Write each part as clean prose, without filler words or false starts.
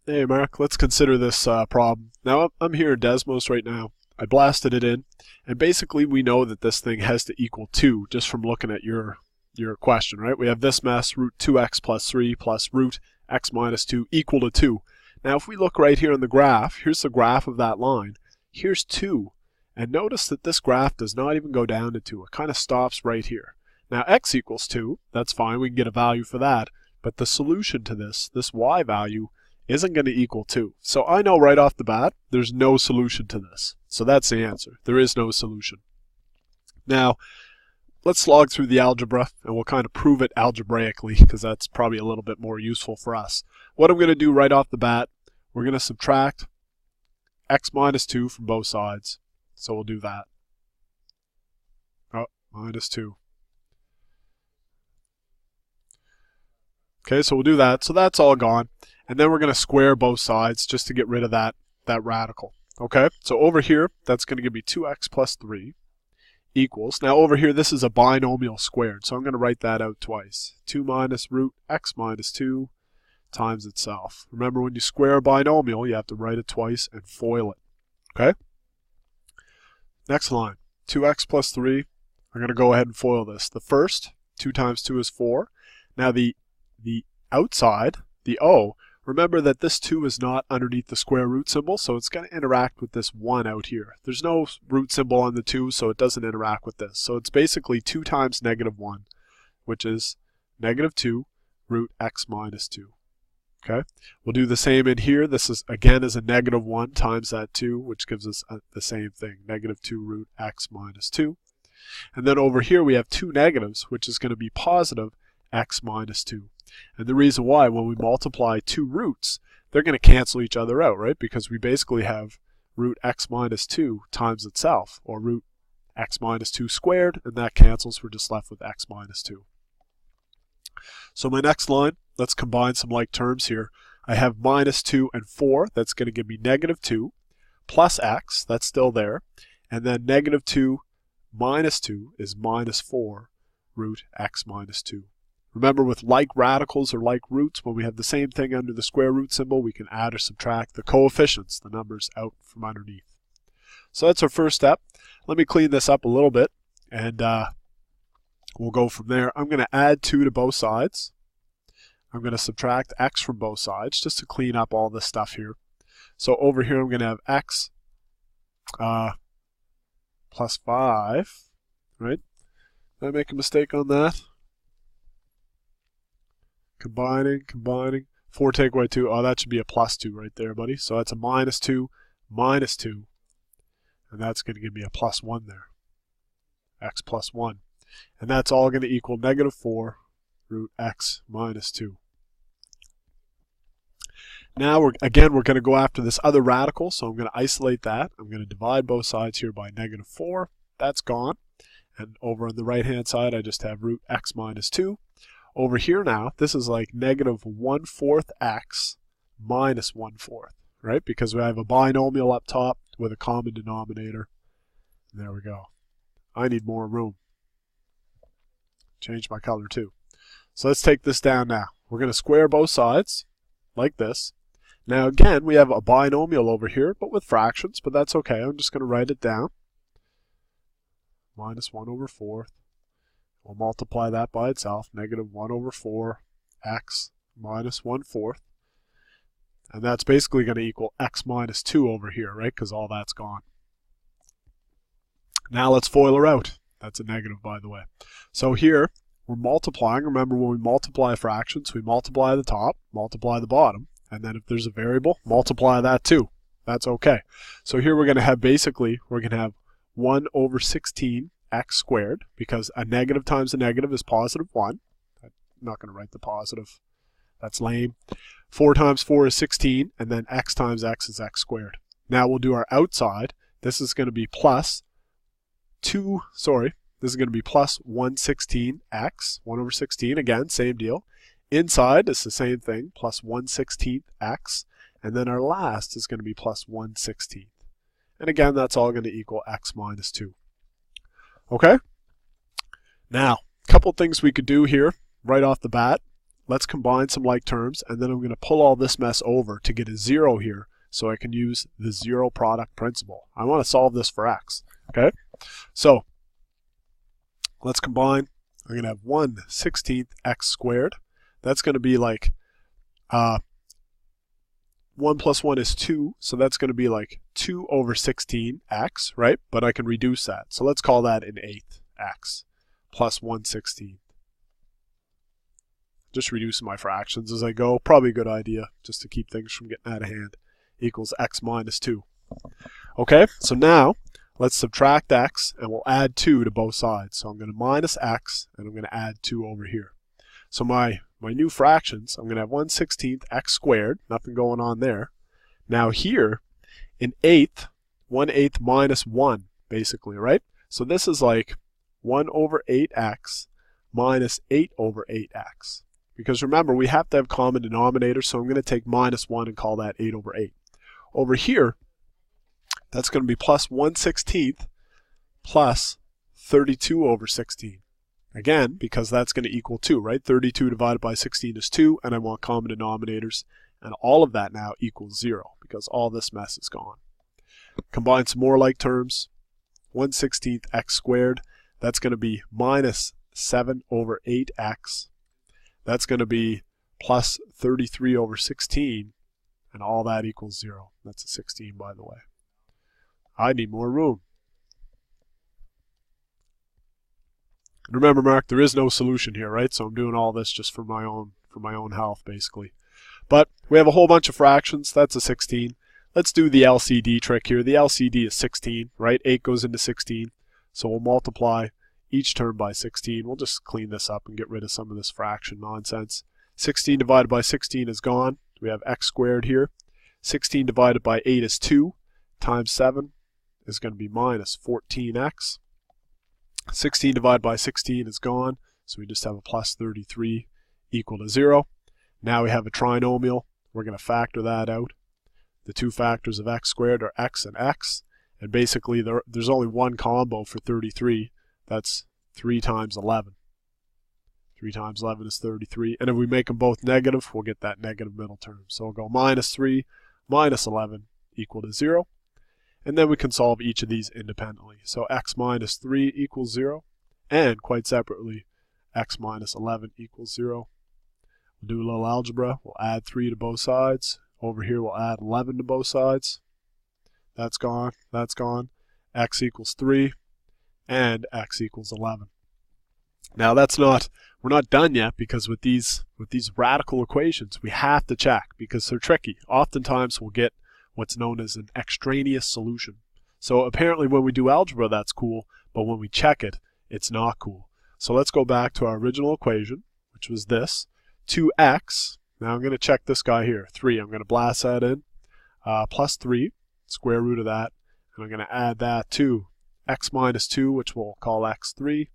Hey Mark, let's consider this problem. Now I'm here in Desmos right now. I blasted it in, and basically we know that this thing has to equal 2 just from looking at your question, right? We have this mess, root 2x plus 3 plus root x minus 2 equal to 2. Now if we look right here in the graph, here's the graph of that line. Here's 2. And notice that this graph does not even go down to 2. It kind of stops right here. Now x equals 2. That's fine. We can get a value for that. But the solution to this y value, isn't going to equal 2. So I know right off the bat, there's no solution to this. So that's the answer. There is no solution. Now, let's slog through the algebra, and we'll kind of prove it algebraically, because that's probably a little bit more useful for us. What I'm going to do right off the bat, we're going to subtract x minus 2 from both sides. So we'll do that. Oh, minus 2. Okay, so we'll do that. So that's all gone. And then we're going to square both sides just to get rid of that radical. Okay, so over here, that's going to give me 2x plus 3 equals. Now over here, this is a binomial squared, so I'm going to write that out twice. 2 minus root x minus 2 times itself. Remember, when you square a binomial, you have to write it twice and FOIL it. Okay? Next line, 2x plus 3. I'm going to go ahead and FOIL this. The first, 2 times 2 is 4. Now the outside, the O, remember that this 2 is not underneath the square root symbol, so it's going to interact with this 1 out here. There's no root symbol on the 2, so it doesn't interact with this. So it's basically 2 times negative 1, which is negative 2 root x minus 2. Okay, we'll do the same in here. This is again is a negative 1 times that 2, which gives us the same thing, negative 2 root x minus 2. And then over here we have 2 negatives, which is going to be positive x minus 2. And the reason why, when we multiply 2 roots, they're going to cancel each other out, right? Because we basically have root x minus 2 times itself, or root x minus 2 squared, and that cancels. We're just left with x minus 2. So my next line, let's combine some like terms here. I have minus 2 and 4. That's going to give me negative 2 plus x. That's still there. And then negative 2 minus 2 is minus 4 root x minus 2. Remember, with like radicals or like roots, when we have the same thing under the square root symbol, we can add or subtract the coefficients, the numbers, out from underneath. So that's our first step. Let me clean this up a little bit, and we'll go from there. I'm going to add 2 to both sides. I'm going to subtract x from both sides, just to clean up all this stuff here. So over here, I'm going to have x plus 5, right? Did I make a mistake on that? Combining. 4 take away 2. Oh, that should be a plus 2 right there, buddy. So that's a minus 2, minus 2. And that's going to give me a plus 1 there. X plus 1. And that's all going to equal negative 4 root x minus 2. Now, we're going to go after this other radical. So I'm going to isolate that. I'm going to divide both sides here by negative 4. That's gone. And over on the right-hand side, I just have root x minus 2. Over here now, this is like negative 1/4 x minus 1/4, right? Because we have a binomial up top with a common denominator. There we go. I need more room. Change my color too. So let's take this down now. We're going to square both sides like this. Now again, we have a binomial over here, but with fractions, but that's okay. I'm just going to write it down. Minus 1/4. We'll multiply that by itself, negative 1/4 x minus 1/4. And that's basically going to equal x minus 2 over here, right? Because all that's gone. Now let's FOIL her out. That's a negative, by the way. So here, we're multiplying. Remember, when we multiply fractions, we multiply the top, multiply the bottom, and then if there's a variable, multiply that too. That's okay. So here we're going to have basically, we're going to have 1/16 x squared, because a negative times a negative is positive 1. I'm not going to write the positive. That's lame. 4 times 4 is 16, and then x times x is x squared. Now we'll do our outside. This is going to be plus 1/16 x, 1/16, again, same deal. Inside is the same thing, plus 1/16 x, and then our last is going to be plus 1/16. And again, that's all going to equal x minus 2. Okay? Now, a couple things we could do here right off the bat. let's combine some like terms, and then I'm going to pull all this mess over to get a 0 here so I can use the zero product principle. I want to solve this for x. Okay, so let's combine. I'm going to have 1/16 x squared. That's going to be like 1 plus 1 is 2, so that's going to be like 2 over 16 x, right? But I can reduce that. So let's call that an 8th x plus 1/16. Just reducing my fractions as I go. Probably a good idea just to keep things from getting out of hand. Equals x minus 2. Okay, so now let's subtract x and we'll add 2 to both sides. So I'm going to minus x and I'm going to add 2 over here. So my new fractions, I'm going to have 1/16 x squared, nothing going on there. Now here, an 1/8 minus 1, basically, right? So this is like 1 over 8x minus 8 over 8x. Because remember, we have to have common denominators, so I'm going to take minus 1 and call that 8 over 8. Over here, that's going to be plus 1/16 plus 32 over 16. Again, because that's going to equal 2, right? 32 divided by 16 is 2, and I want common denominators. And all of that now equals 0, because all this mess is gone. Combine some more like terms. 1/16 x squared, that's going to be minus 7 over 8x. That's going to be plus 33 over 16, and all that equals 0. That's a 16, by the way. I need more room. Remember, Mark, there is no solution here, right? So I'm doing all this just for my own health, basically. But we have a whole bunch of fractions. That's a 16. Let's do the LCD trick here. The LCD is 16, right? 8 goes into 16. So we'll multiply each term by 16. We'll just clean this up and get rid of some of this fraction nonsense. 16 divided by 16 is gone. We have x squared here. 16 divided by 8 is 2 times 7 is going to be minus 14x. 16 divided by 16 is gone, so we just have a plus 33 equal to 0. Now we have a trinomial. We're going to factor that out. The two factors of x squared are x and x, and basically there's only one combo for 33. That's 3 times 11. 3 times 11 is 33, and if we make them both negative, we'll get that negative middle term. So we'll go minus 3 minus 11 equal to 0. And then we can solve each of these independently. So x minus 3 equals 0, and quite separately, x minus 11 equals 0. We'll do a little algebra. We'll add 3 to both sides. Over here we'll add 11 to both sides. That's gone, that's gone. X equals 3, and x equals 11. Now we're not done yet, because with these radical equations, we have to check because they're tricky. Oftentimes we'll get what's known as an extraneous solution. So apparently when we do algebra, that's cool, but when we check it, it's not cool. So let's go back to our original equation, which was this, 2x. Now I'm going to check this guy here, 3. I'm going to blast that in, plus 3, square root of that, and I'm going to add that to x minus 2, which we'll call x3,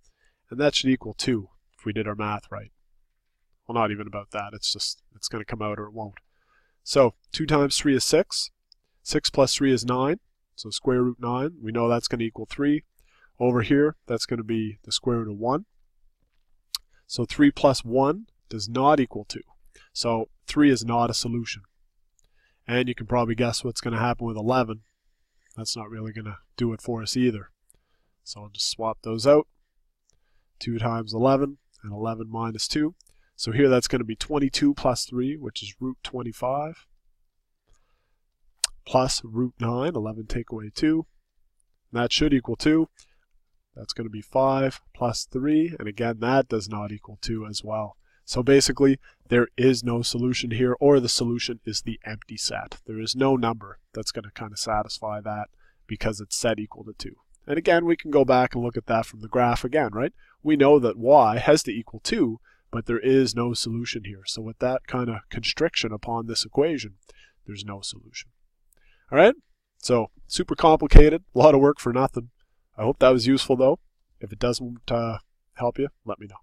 and that should equal 2 if we did our math right. Well, not even about that. It's going to come out or it won't. So 2 times 3 is 6. 6 plus 3 is 9, so square root 9. We know that's going to equal 3. Over here, that's going to be the square root of 1. So 3 plus 1 does not equal 2. So 3 is not a solution. And you can probably guess what's going to happen with 11. That's not really going to do it for us either. So I'll just swap those out. 2 times 11, and 11 minus 2. So here that's going to be 22 plus 3, which is root 25. Plus root 9, 11 take away 2. And that should equal 2. That's going to be 5 plus 3, and again that does not equal 2 as well. So basically there is no solution here, or the solution is the empty set. There is no number that's going to kind of satisfy that because it's set equal to 2. And again, we can go back and look at that from the graph again, right? We know that y has to equal 2, but there is no solution here. So with that kind of constriction upon this equation, there's no solution. All right, so super complicated, a lot of work for nothing. I hope that was useful though. If it doesn't help you, let me know.